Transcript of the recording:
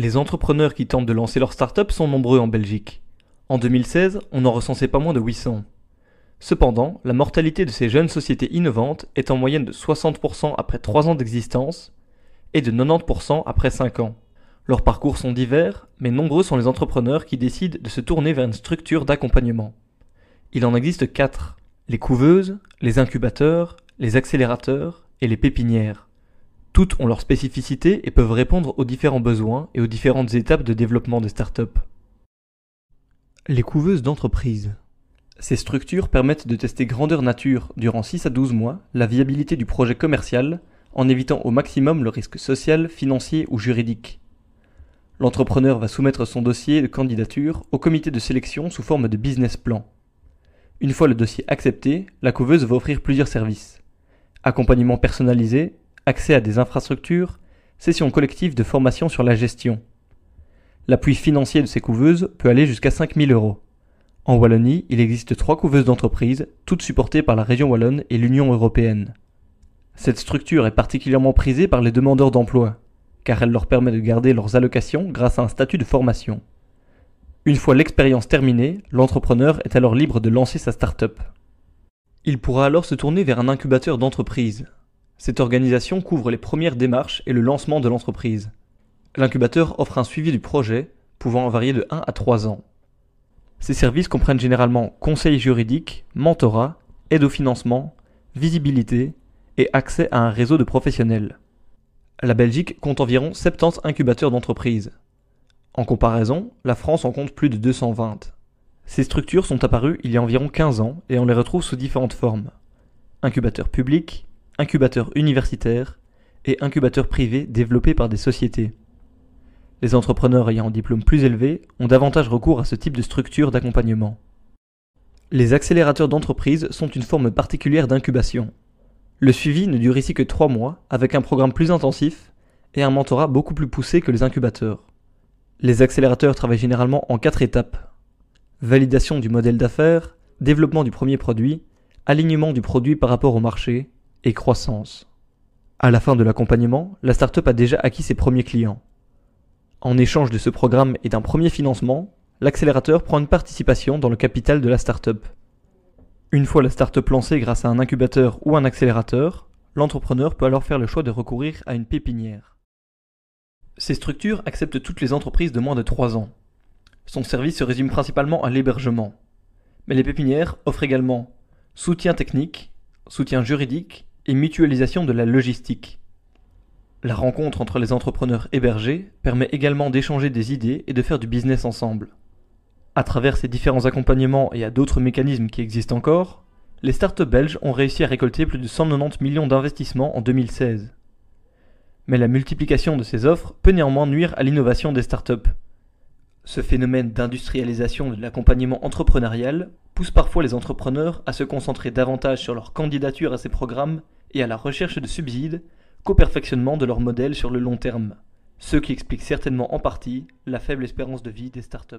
Les entrepreneurs qui tentent de lancer leur start-up sont nombreux en Belgique. En 2016, on en recensait pas moins de 800. Cependant, la mortalité de ces jeunes sociétés innovantes est en moyenne de 60% après 3 ans d'existence et de 90% après 5 ans. Leurs parcours sont divers, mais nombreux sont les entrepreneurs qui décident de se tourner vers une structure d'accompagnement. Il en existe 4, les couveuses, les incubateurs, les accélérateurs et les pépinières. Toutes ont leurs spécificités et peuvent répondre aux différents besoins et aux différentes étapes de développement des startups. Les couveuses d'entreprise. Ces structures permettent de tester grandeur nature durant 6 à 12 mois la viabilité du projet commercial en évitant au maximum le risque social, financier ou juridique. L'entrepreneur va soumettre son dossier de candidature au comité de sélection sous forme de business plan. Une fois le dossier accepté, la couveuse va offrir plusieurs services. Accompagnement personnalisé, accès à des infrastructures, sessions collectives de formation sur la gestion. L'appui financier de ces couveuses peut aller jusqu'à 5 000 €. En Wallonie, il existe 3 couveuses d'entreprise, toutes supportées par la région wallonne et l'Union européenne. Cette structure est particulièrement prisée par les demandeurs d'emploi, car elle leur permet de garder leurs allocations grâce à un statut de formation. Une fois l'expérience terminée, l'entrepreneur est alors libre de lancer sa start-up. Il pourra alors se tourner vers un incubateur d'entreprise. Cette organisation couvre les premières démarches et le lancement de l'entreprise. L'incubateur offre un suivi du projet, pouvant varier de 1 à 3 ans. Ces services comprennent généralement conseil juridique, mentorat, aide au financement, visibilité et accès à un réseau de professionnels. La Belgique compte environ 70 incubateurs d'entreprises. En comparaison, la France en compte plus de 220. Ces structures sont apparues il y a environ 15 ans et on les retrouve sous différentes formes. Incubateurs publics, incubateurs universitaires et incubateurs privés développés par des sociétés. Les entrepreneurs ayant un diplôme plus élevé ont davantage recours à ce type de structure d'accompagnement. Les accélérateurs d'entreprise sont une forme particulière d'incubation. Le suivi ne dure ici que 3 mois, avec un programme plus intensif et un mentorat beaucoup plus poussé que les incubateurs. Les accélérateurs travaillent généralement en 4 étapes. Validation du modèle d'affaires, développement du premier produit, alignement du produit par rapport au marché et croissance. À la fin de l'accompagnement, la start-up a déjà acquis ses premiers clients. En échange de ce programme et d'un premier financement, l'accélérateur prend une participation dans le capital de la start-up. Une fois la start-up lancée grâce à un incubateur ou un accélérateur, l'entrepreneur peut alors faire le choix de recourir à une pépinière. Ces structures acceptent toutes les entreprises de moins de 3 ans. Son service se résume principalement à l'hébergement. Mais les pépinières offrent également soutien technique, soutien juridique et mutualisation de la logistique. La rencontre entre les entrepreneurs hébergés permet également d'échanger des idées et de faire du business ensemble. À travers ces différents accompagnements et à d'autres mécanismes qui existent encore, les startups belges ont réussi à récolter plus de 190 millions d'investissements en 2016. Mais la multiplication de ces offres peut néanmoins nuire à l'innovation des startups. Ce phénomène d'industrialisation de l'accompagnement entrepreneurial pousse parfois les entrepreneurs à se concentrer davantage sur leur candidature à ces programmes et à la recherche de subsides qu'au perfectionnement de leur modèle sur le long terme, ce qui explique certainement en partie la faible espérance de vie des startups.